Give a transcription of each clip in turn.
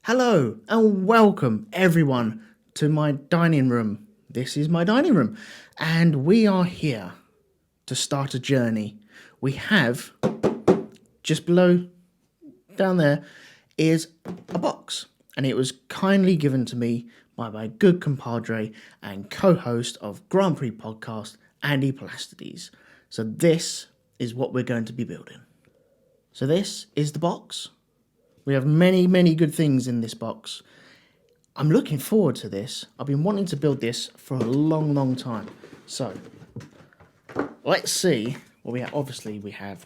Hello and welcome everyone to my dining room. This is my dining room and we are here to start a journey. We have, just below, down there, is a box, and it was kindly given to me by my good compadre and co-host of Grand Prix podcast, Andy Plastides. So this is what we're going to be building. So this is the box. We have many, many good things in this box. I'm looking forward to this. I've been wanting to build this for a long, long time. So let's see what we have. Obviously, we have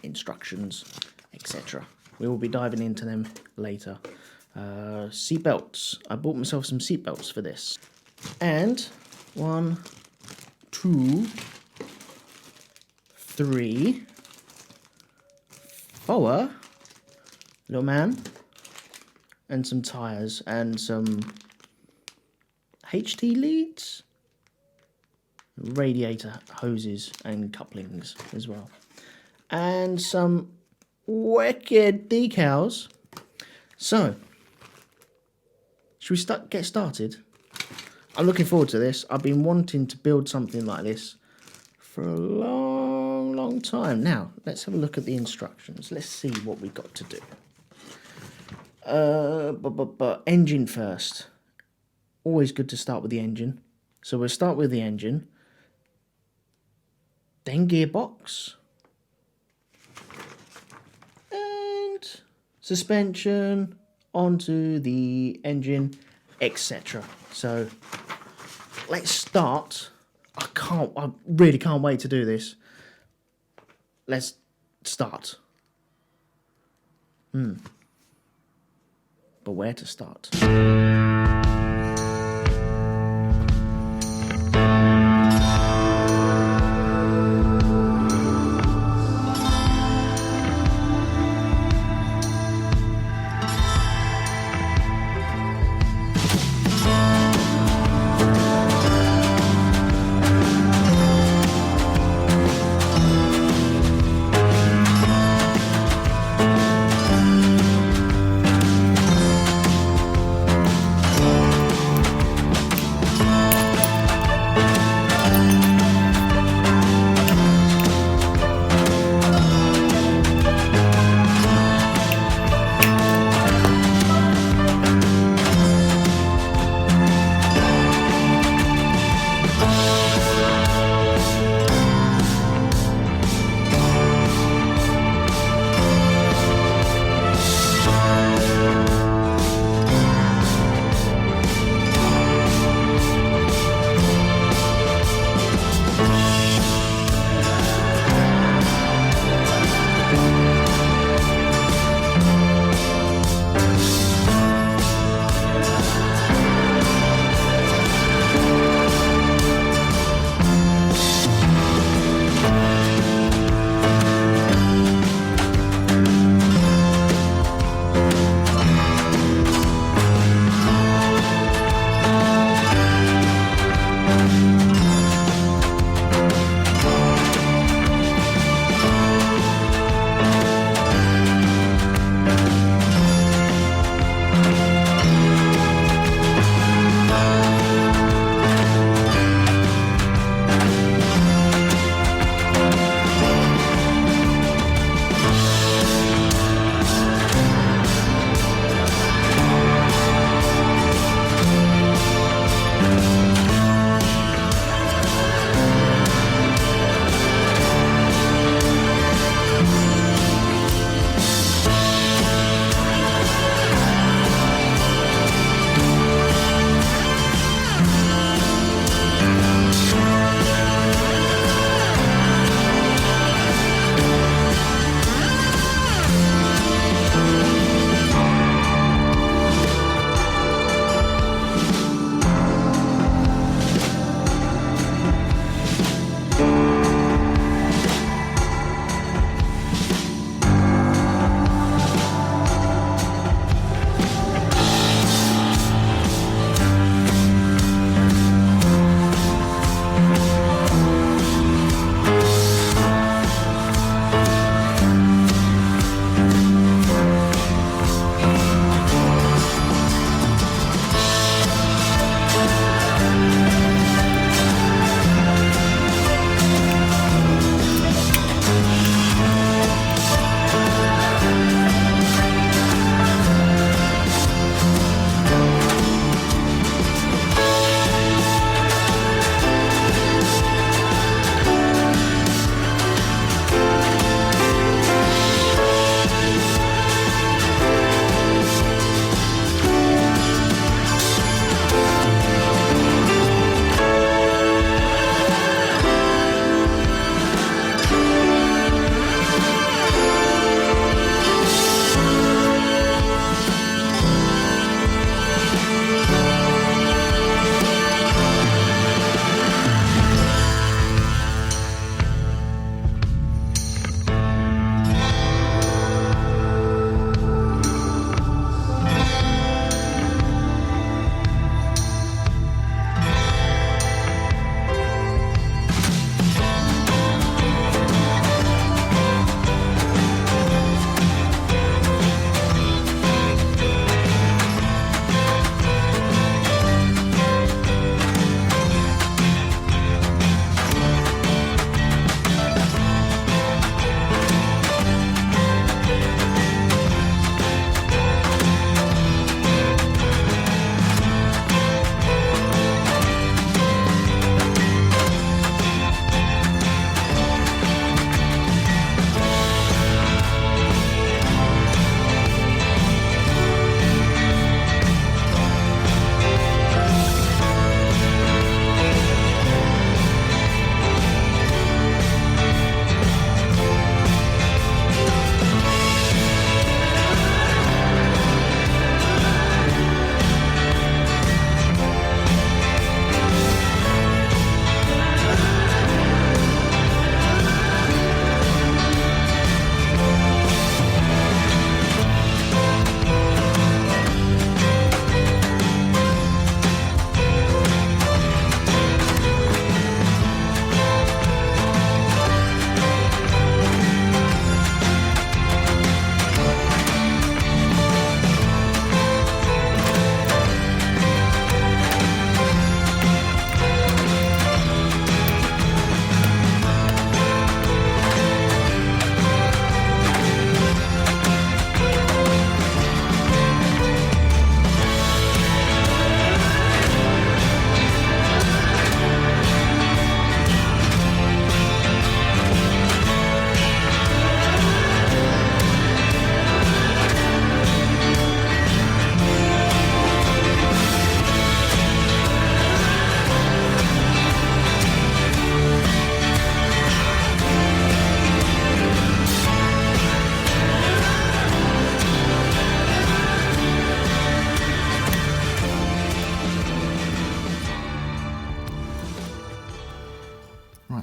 instructions, etc. We will be diving into them later. Seat belts. I bought myself some seat belts for this. And 1, 2, 3, 4. Little man, and some tyres, and some HT leads, radiator hoses and couplings as well, and some wicked decals. So, should we get started? I'm looking forward to this. I've been wanting to build something like this for a long time. Now, let's have a look at the instructions. Let's see what we got to do. Engine first. Always good to start with the engine. So we'll start with the engine. Then gearbox. And suspension onto the engine, etc. So let's start. I really can't wait to do this. Let's start. But where to start?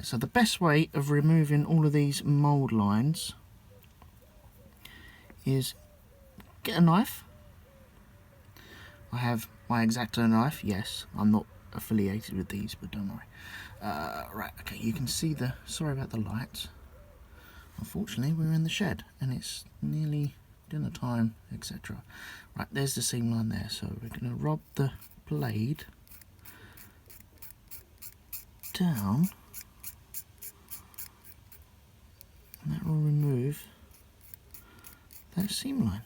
So the best way of removing all of these mould lines is get a knife. I have my X-Acto knife. Yes, I'm not affiliated with these, but don't worry. Right, okay, you can see the, sorry about the lights. Unfortunately, we're in the shed and it's nearly dinner time, etc. Right, there's the seam line there. So we're going to rub the blade down, and that will remove that seam line.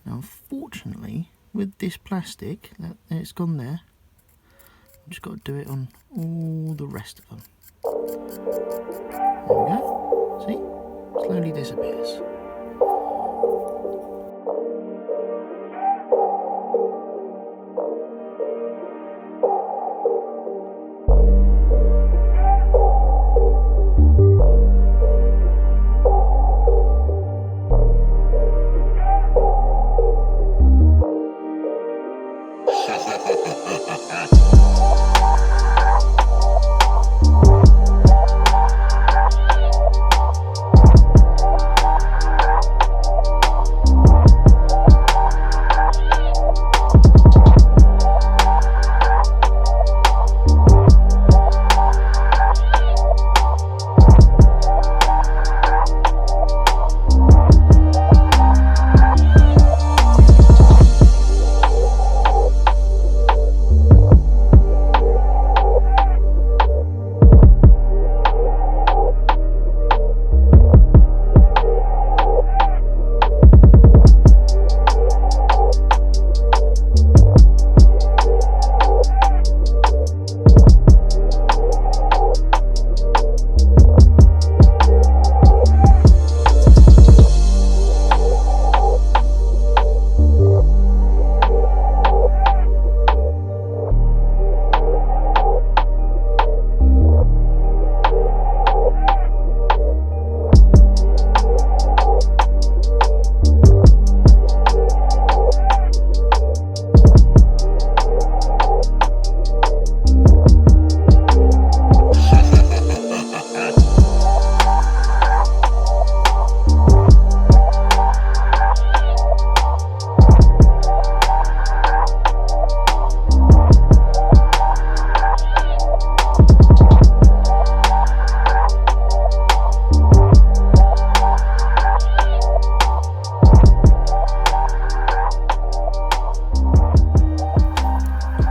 Now, unfortunately, with this plastic, it's gone there. I've just got to do it on all the rest of them. There we go. See? Slowly disappears.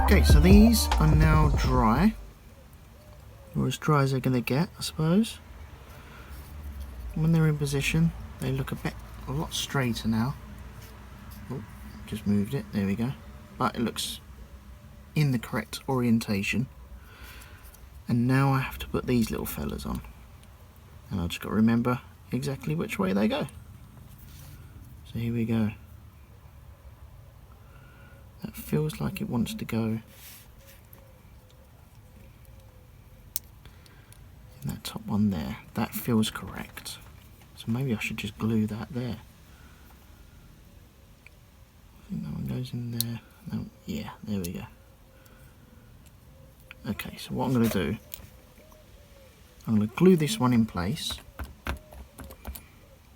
Okay, so these are now dry, or as dry as they're going to get, I suppose. When they're in position, they look a lot straighter now. Oh, just moved it, there we go. But it looks in the correct orientation. And now I have to put these little fellas on. And I've just got to remember exactly which way they go. So here we go. That feels like it wants to go in that top one there. That feels correct. So maybe I should just glue that there. I think that one goes in there. No, yeah, there we go. Okay, so what I'm going to do, I'm going to glue this one in place.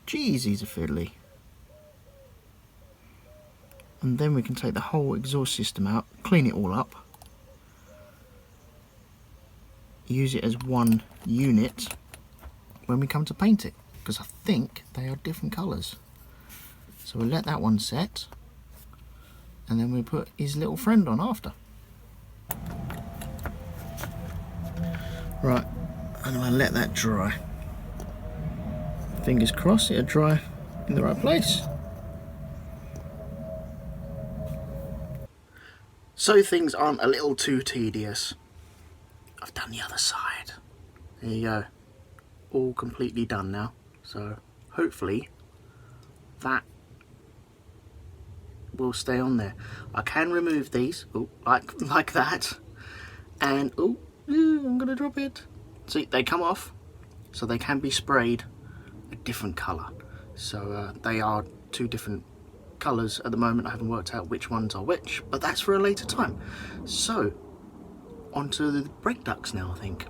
Geez, he's a fiddly. And then we can take the whole exhaust system out, clean it all up, use it as one unit when we come to paint it, because I think they are different colours. So we'll let that one set, and then we'll put his little friend on after. Right, I'm going to let that dry. Fingers crossed it'll dry in the right place. So things aren't a little too tedious. I've done the other side. There you go. All completely done now. So hopefully that will stay on there. I can remove these, like that. And I'm gonna drop it. See, they come off, so they can be sprayed a different colour. So they are two different colours at the moment. I haven't worked out which ones are which, but that's for a later time. So onto the brake ducts now, I think.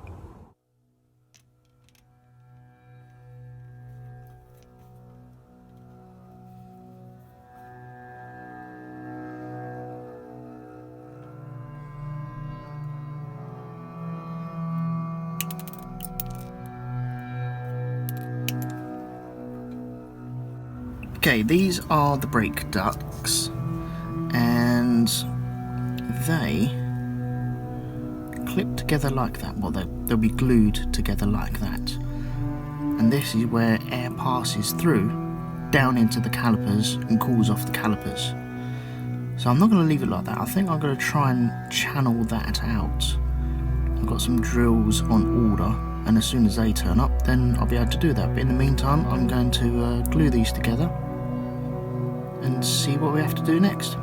Okay, these are the brake ducts, and they clip together like that. Well, they'll be glued together like that. And this is where air passes through down into the calipers and cools off the calipers. So I'm not going to leave it like that. I think I'm going to try and channel that out. I've got some drills on order, and as soon as they turn up, then I'll be able to do that. But in the meantime, I'm going to glue these together and see what we have to do next.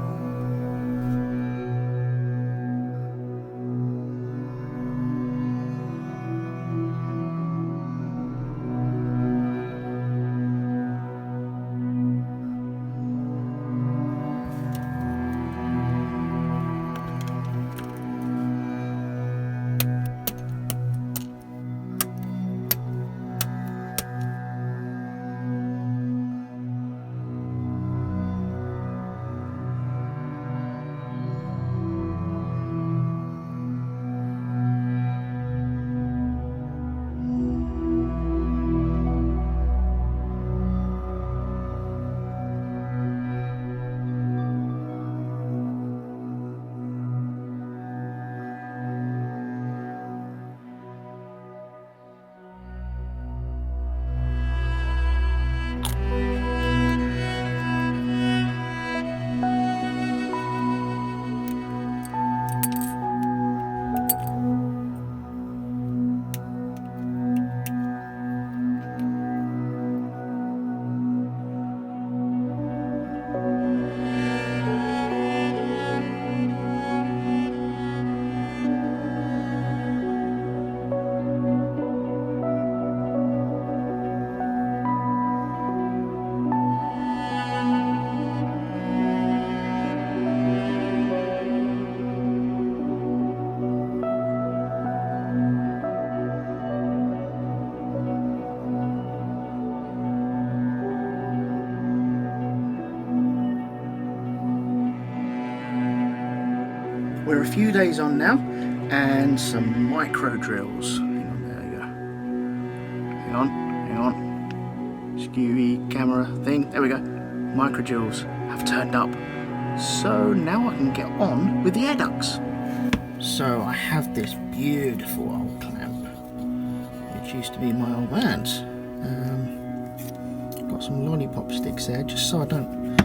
We're a few days on now, and some micro drills. Hang on, there we go. Hang on. Skewy camera thing. There we go. Micro drills have turned up. So now I can get on with the air ducts. So I have this beautiful old clamp, which used to be my old man's. Got some lollipop sticks there, just so I don't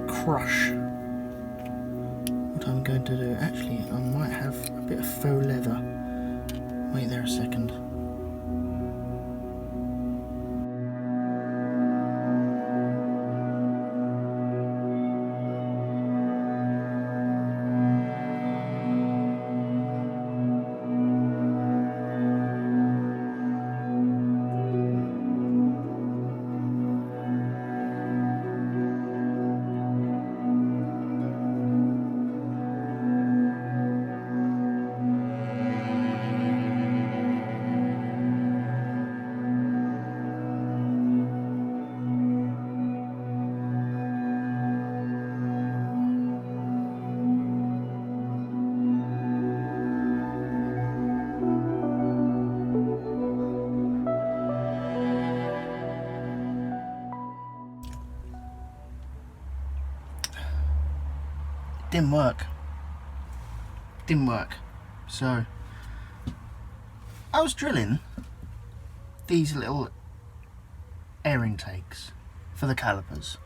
crush. I'm going to do, actually I might have a bit of faux leather. Wait there a second. Didn't work. So I was drilling these little air intakes for the calipers,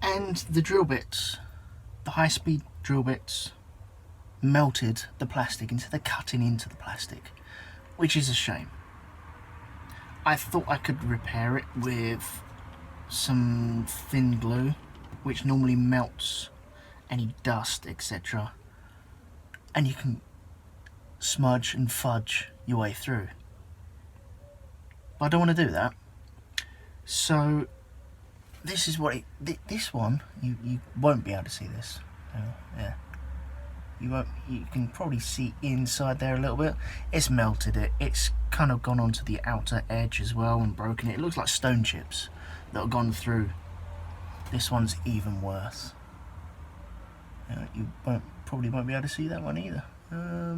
and the drill bits, the high-speed drill bits, melted the plastic into the cutting into the plastic, which is a shame. I thought I could repair it with some thin glue, which normally melts any dust, etc., and you can smudge and fudge your way through. But I don't want to do that. So this is what this one, you won't be able to see this. Yeah, you can probably see inside there a little bit. It's melted it. It's kind of gone onto the outer edge as well and broken it. It looks like stone chips that have gone through. This one's even worse. You probably won't be able to see that one either. I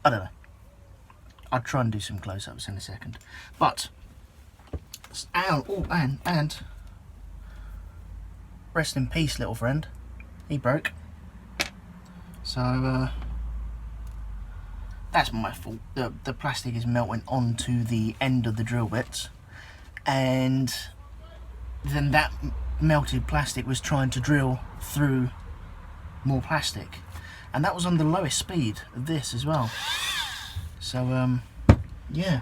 don't know. I'll try and do some close-ups in a second. But And rest in peace, little friend. He broke. So that's my fault. The plastic is melting onto the end of the drill bits, and then that melted plastic was trying to drill through more plastic, and that was on the lowest speed of this as well. So yeah.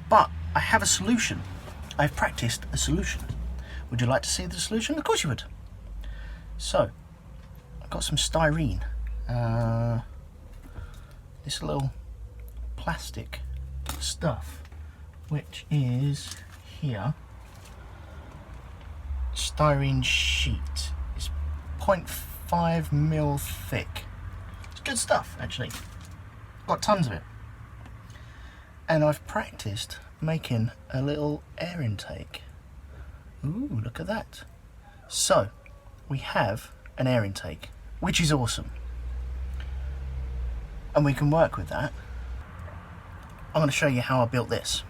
But I have a solution. I've practiced a solution. Would you like to see the solution? Of course you would. So I've got some styrene, this little plastic stuff, which is here. Styrene sheet. It's 0.5 mil thick. It's good stuff, actually. Got tons of it. And I've practiced making a little air intake. Ooh, look at that. So we have an air intake, which is awesome, and we can work with that. I'm going to show you how I built this.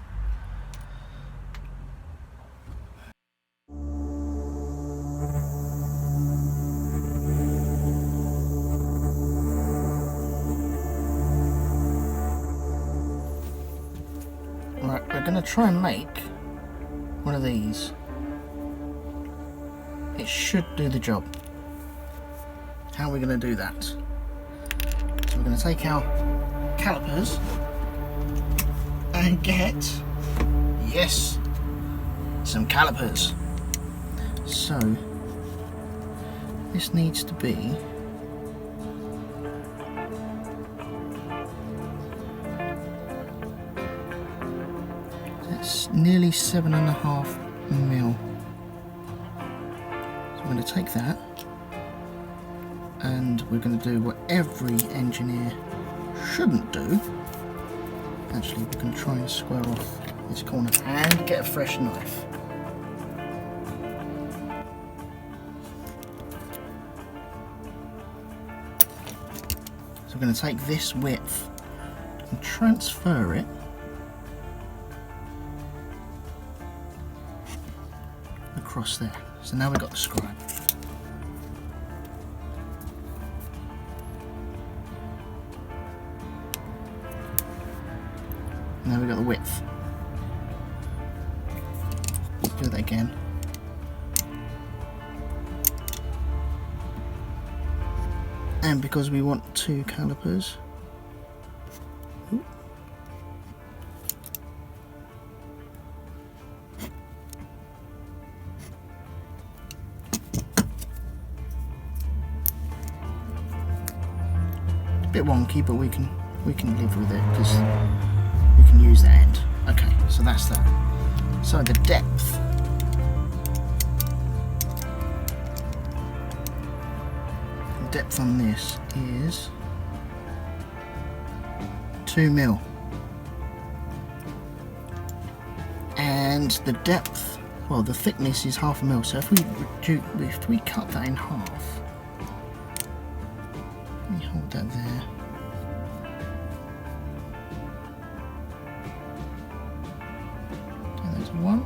Right, we're going to try and make one of these. It should do the job. How are we going to do that? So we're going to take our calipers and get, yes, some calipers. So this needs to be that's nearly 7.5 mil. I'm going to take that, and we're going to do what every engineer shouldn't do. Actually, we're going to try and square off this corner and get a fresh knife. So we're going to take this width and transfer it across there. So now we've got the scribe. Now we've got the width. Do that again. And because we want 2 calipers, bit wonky, but we can live with it because we can use that end. Okay, so that's that. So the depth. The depth on this is 2 mil. And the depth, well, the thickness is 0.5 mil. So if we cut that in half, let me hold that there. And there's 1.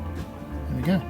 There we go.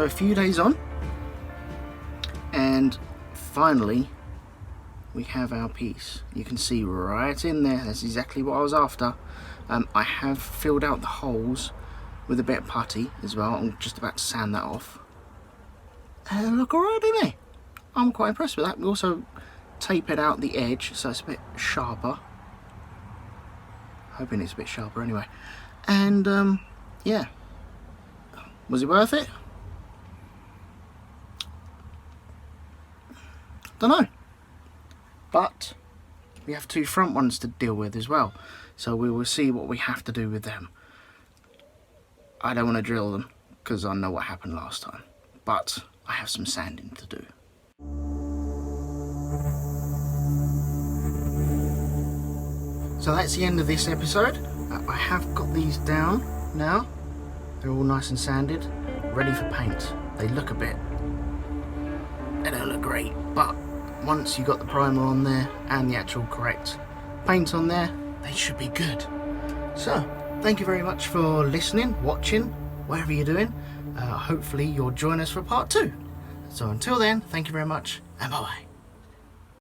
So a few days on, and finally we have our piece. You can see right in there, that's exactly what I was after. I have filled out the holes with a bit of putty as well. I'm just about to sand that off. And they look alright, don't they? I'm quite impressed with that. We also tapered out the edge so it's a bit sharper. Hoping it's a bit sharper anyway. And yeah, was it worth it? Don't know. But we have two front ones to deal with as well, so we will see what we have to do with them. I don't want to drill them because I know what happened last time, but I have some sanding to do. So that's the end of this episode. I have got these down now. They're all nice and sanded, ready for paint. They look a bit, they don't look great, but once you got the primer on there and the actual correct paint on there, they should be good. So thank you very much for listening, watching, whatever you're doing. Hopefully you'll join us for part 2. So until then, thank you very much, and bye bye.